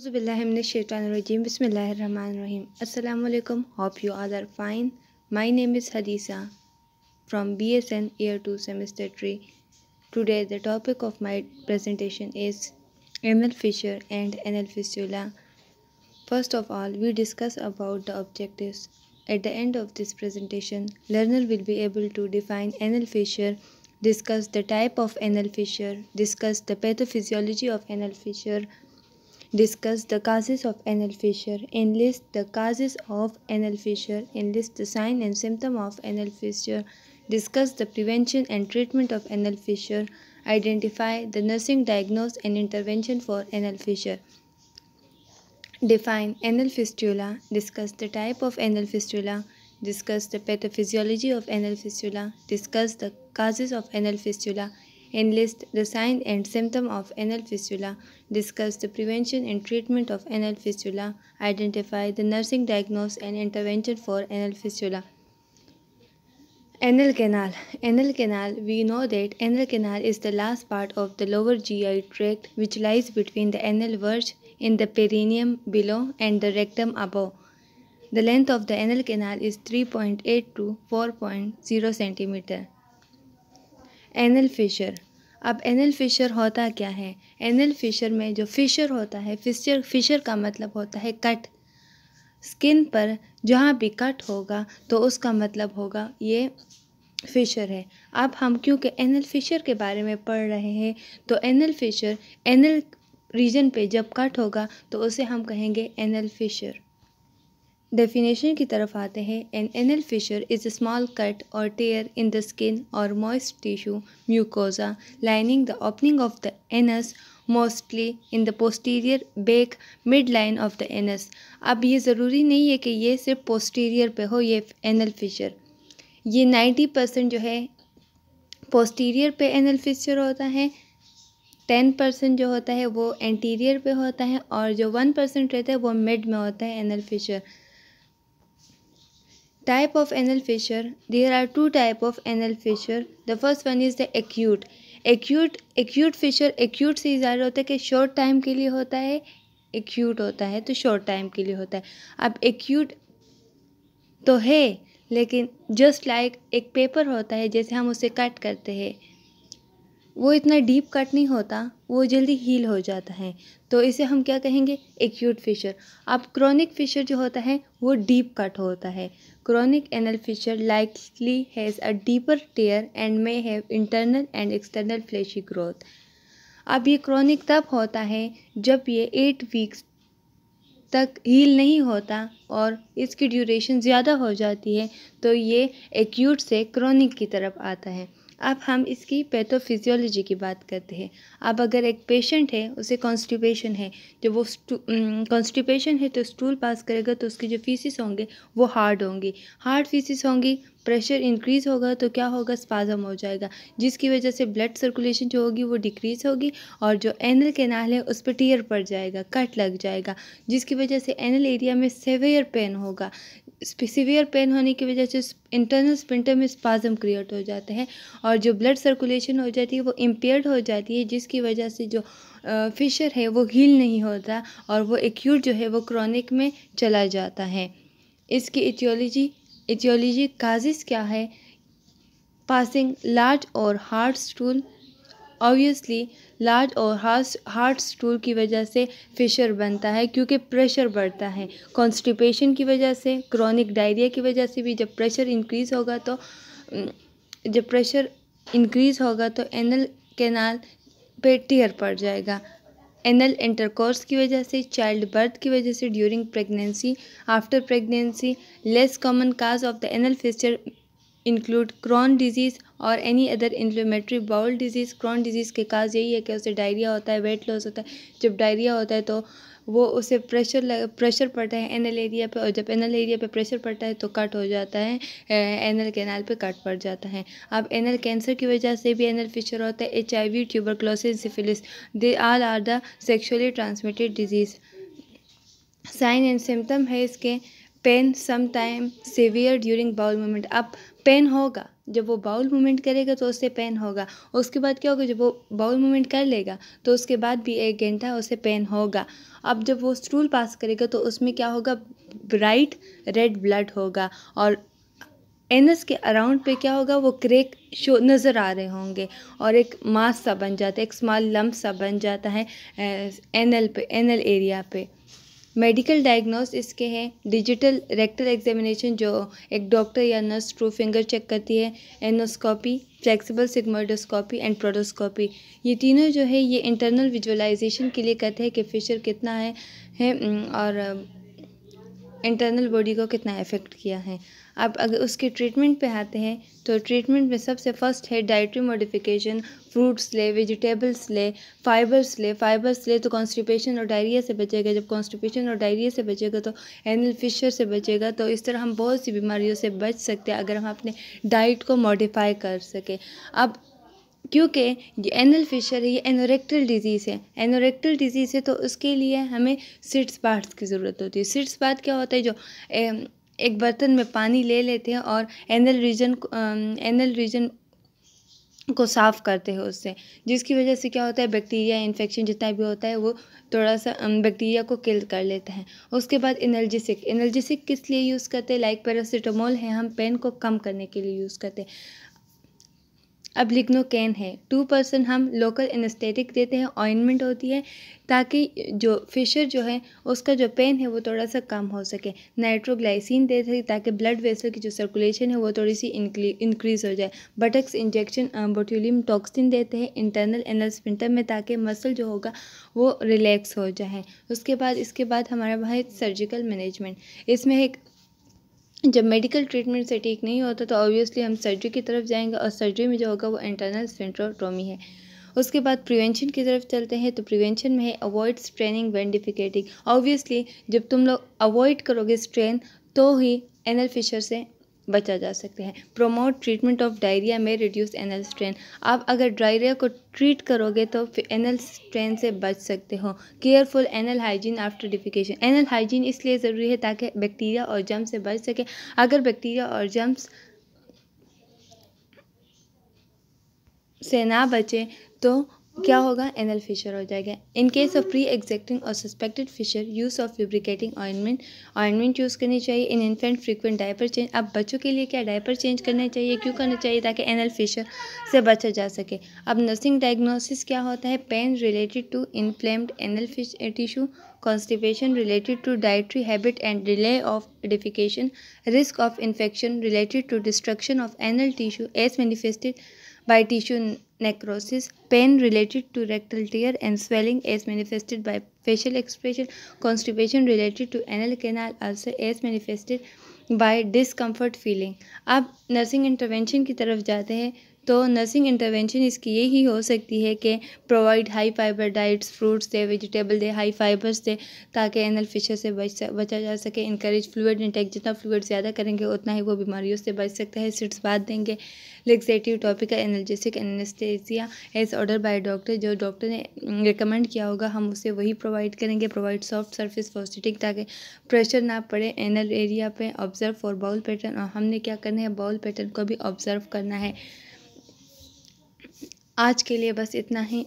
Auzubillahiminash-shaytanir-rajim. Bismillahir-rahmanir-rahim. Assalamu alaikum. Hope you all are fine. My name is Hadisa from BSN Year 2 Semester 3. Today the topic of my presentation is anal fissure and anal fistula. First of all, we discuss about the objectives. At the end of this presentation, learner will be able to define anal fissure, discuss the type of anal fissure, discuss the pathophysiology of anal fissure, discuss the causes of anal fissure, enlist the causes of anal fissure, enlist the sign and symptom of anal fissure, discuss the prevention and treatment of anal fissure, identify the nursing diagnosis and intervention for anal fissure. Define anal fistula, discuss the type of anal fistula, discuss the pathophysiology of anal fistula, discuss the causes of anal fistula, enlist the sign and symptom of anal fistula, discuss the prevention and treatment of anal fistula, identify the nursing diagnosis and intervention for anal fistula. Anal canal. Anal canal. We know that anal canal is the last part of the lower GI tract which lies between the anal verge in the perineum below and the rectum above. The length of the anal canal is 3.8 to 4.0 cm. Anal fissure. अब anal fissure होता क्या है? Anal fissure में जो Fisher होता है, Fisher का मतलब होता है कट. स्किन पर जहाँ भी कट होगा तो उसका मतलब होगा ये फिशर है. अब हम क्योंकि एनल फिशर के बारे में पढ़ रहे हैं तो एनल फिशर, एनल रीजन पे जब कट होगा तो उसे हम कहेंगे एनल फिशर. डेफिनेशन की तरफ आते हैं. An anal fissure is a small cut or tear in the skin or moist tissue mucosa lining the opening of the anus mostly in the posterior back mid line of the anus. अब ये ज़रूरी नहीं है कि ये सिर्फ posterior पे हो ये एनल फिशर. ये 90% जो है पोस्टीरियर पे एनल फिशर होता है, 10% जो होता है वो एंटीरियर पे होता है और जो 1% रहता है वो मिड में होता है anal fissure. Type of anal fissure. There are two type of anal fissure. The first one is the acute. Acute fissure. Acute से ज़्यादा होता है कि short time के लिए होता है. Acute होता है तो short time के लिए होता है. अब acute तो है लेकिन just like एक पेपर होता है जैसे हम उसे कट करते हैं वो इतना डीप कट नहीं होता, वो जल्दी हील हो जाता है तो इसे हम क्या कहेंगे? Acute fissure. अब क्रोनिक फिशर जो होता है वो डीप कट होता है. Chronic anal fissure likely has a deeper tear and may have internal and external fleshy growth. अब ये क्रोनिक तब होता है जब ये 8 वीक्स तक हील नहीं होता और इसकी ड्यूरेशन ज़्यादा हो जाती है तो ये एक्यूट से क्रोनिक की तरफ आता है. अब हम इसकी पैथोफिजियोलॉजी की बात करते हैं. अब अगर एक पेशेंट है उसे कॉन्स्टिपेशन है, जब वो कॉन्स्टिपेशन है तो स्टूल पास करेगा तो उसकी जो फीसिस होंगे वो हार्ड होंगी. हार्ड फीसिस होंगी, प्रेशर इंक्रीज़ होगा तो क्या होगा? स्पाज़म हो जाएगा जिसकी वजह से ब्लड सर्कुलेशन जो होगी वो डिक्रीज़ होगी और जो एनल कैनाल है उस पर टीयर पड़ जाएगा, कट लग जाएगा जिसकी वजह से एनल एरिया में सेवियर पेन होगा. सीवियर पेन होने की वजह से इंटरनल स्पिंटर में स्पाज़म क्रिएट हो जाते हैं और जो ब्लड सर्कुलेशन हो जाती है वो इम्पेयर्ड हो जाती है जिसकी वजह से जो फिशर है वो हील नहीं होता और वो एक्यूट जो है वो क्रोनिक में चला जाता है. इसकी इटियोलॉजी काजिस क्या है? पासिंग लार्ज और हार्ड स्टूल. ऑब्वियसली लार्ज और हार्ड स्टूल की वजह से फिशर बनता है क्योंकि प्रेशर बढ़ता है. कॉन्स्टिपेशन की वजह से, क्रोनिक डायरिया की वजह से भी जब प्रेशर इंक्रीज़ होगा तो एनल कैनाल पे टीयर पड़ जाएगा. एनल इंटरकोर्स की वजह से, चाइल्ड बर्थ की वजह से, during pregnancy, after pregnancy. Less common cause of the anal fissure include Crohn disease और any other inflammatory bowel disease. Crohn disease के काज यही है कि उसे डायरिया होता है, वेट लॉस होता है. जब डायरिया होता है तो वो उसे प्रेशर पड़ता है एनल एरिया पे और जब एनल एरिया पे प्रेशर पड़ता है तो कट हो जाता है, एनल कैनाल पे कट पड़ जाता है. अब एनल कैंसर की वजह से भी एनल फिशर होता है. HIV, tuberculosis, syphilis, they all are the sexually transmitted disease. Sign and symptom है इसके pain sometime severe during bowel movement. अब पेन होगा जब वो बाउल मूवमेंट करेगा तो उससे पेन होगा। उसके बाद क्या होगा, जब वो बाउल मूवमेंट कर लेगा तो उसके बाद भी 1 घंटा उसे पेन होगा। अब जब वो स्टूल पास करेगा तो उसमें क्या होगा, ब्राइट रेड ब्लड होगा और एनस के अराउंड पे क्या होगा, वो क्रैक शो नज़र आ रहे होंगे और एक मास सा बन जाता है, एक स्मॉल लम्प सा बन जाता है एनल एरिया पे। मेडिकल डायग्नोस इसके हैं डिजिटल रेक्टल एग्जामिनेशन, जो एक डॉक्टर या नर्स ट्रू फिंगर चेक करती है, एनोस्कोपी, फ्लेक्सिबल सिग्मोइडोस्कोपी एंड प्रोडोस्कोपी। ये तीनों जो है ये इंटरनल विजुअलाइजेशन के लिए कहते हैं कि फिशर कितना है और इंटरनल बॉडी को कितना इफ़ेक्ट किया है। अब अगर उसके ट्रीटमेंट पे आते हैं तो ट्रीटमेंट में सबसे फर्स्ट है डाइटरी मॉडिफिकेशन। फ्रूट्स ले, वेजिटेबल्स ले, फाइबर्स ले तो कॉन्स्टिपेशन और डायरिया से बचेगा। जब कॉन्स्टिपेशन और डायरिया से बचेगा तो एनल फिशर से बचेगा। तो इस तरह हम बहुत सी बीमारियों से बच सकते हैं अगर हम अपने डाइट को मॉडिफाई कर सकें। अब क्योंकि ये एनल फिशर है, ये एनोरेक्टल डिजीज़ है। एनोरेक्टल डिजीज़ है तो उसके लिए हमें सिट्स बाथ्स की ज़रूरत होती है। सिट्स बाथ क्या होता है, जो एक बर्तन में पानी ले लेते हैं और एनल रीजन को साफ़ करते हैं उससे, जिसकी वजह से क्या होता है, बैक्टीरिया इन्फेक्शन जितना भी होता है वो थोड़ा सा बैक्टीरिया को किल कर लेता है। उसके बाद एनाल्जेसिक किस लिए यूज़ करते हैं, लाइक पैरासीटामोल है, हम पेन को कम करने के लिए यूज़ करते हैं। अब लिग्नोकेन है, 2% हम लोकल एनेस्थेटिक देते हैं, ऑइंटमेंट होती है ताकि जो फिशर जो है उसका जो पेन है वो थोड़ा सा कम हो सके। नाइट्रोग्लाइसिन देते हैं ताकि ब्लड वेसल की जो सर्कुलेशन है वो थोड़ी सी इंक्रीज़ हो जाए। बटक्स इंजेक्शन बोट्यूलियम टॉक्सिन देते हैं इंटरनल एनल स्फिंक्टर में ताकि मसल जो होगा वो रिलैक्स हो जाए। इसके बाद हमारा भाई सर्जिकल मैनेजमेंट। इसमें एक जब मेडिकल ट्रीटमेंट से ठीक नहीं होता तो ऑब्वियसली हम सर्जरी की तरफ जाएंगे और सर्जरी में जो होगा वो इंटरनल स्फिंक्टरोटोमी है। उसके बाद प्रिवेंशन की तरफ चलते हैं तो प्रिवेंशन में है अवॉइड स्ट्रेनिंग व्हेन डिफिकेटिंग। ऑब्वियसली जब तुम लोग अवॉइड करोगे स्ट्रेन तो ही एनल फिशर से बचा जा सकते हैं। प्रोमोट ट्रीटमेंट ऑफ डायरिया में रिड्यूस एनल स्ट्रेन। आप अगर डायरिया को ट्रीट करोगे तो फिर एनल स्ट्रेन से बच सकते हो। Careful anal hygiene after defecation. Anal hygiene इसलिए ज़रूरी है ताकि बैक्टीरिया और जर्म्स से बच सके। अगर बैक्टीरिया और जर्म्स से ना बचे तो क्या होगा, एनल फिशर हो जाएगा। In case of pre existing और suspected fissure, use of lubricating ointment use करनी चाहिए। In infant frequent diaper change. अब बच्चों के लिए क्या डायपर चेंज करने चाहिए, क्यों करना चाहिए, ताकि एनल फिशर से बचा जा सके। अब नर्सिंग डायग्नोसिस क्या होता है, pain related to inflamed anal tissue, constipation related to dietary habit and delay of defecation, risk of infection related to destruction of anal tissue as manifested by tissue necrosis, pain related to rectal tear and swelling as manifested by facial expression, constipation related to anal canal ulcer as manifested by discomfort feeling। अब nursing intervention की तरफ जाते हैं तो nursing intervention इसकी यही हो सकती है कि provide high fibre diets, fruits दे, वेजिटेबल दे, हाई फाइबर्स दे ताकि एनल फिशर से बचा जा सके। इनकरेज फ्लूइड इंटेक, जितना फ्लूइड ज़्यादा करेंगे उतना ही वो बीमारियों से बच सकता है। सिट्स बात देंगे। Laxative topical analgesic anaesthesia as order by doctor, जो डॉक्टर ने रिकमेंड किया होगा हम उसे वही प्रोवाइड करेंगे। Provide soft surface for sitting ताकि प्रेशर ना पड़े एनल एरिया पे। ऑब्जर्व फॉर बाउल पैटर्न, और हमने क्या करना है, बाउल पैटर्न को भी ऑब्जर्व करना है। आज के लिए बस इतना ही।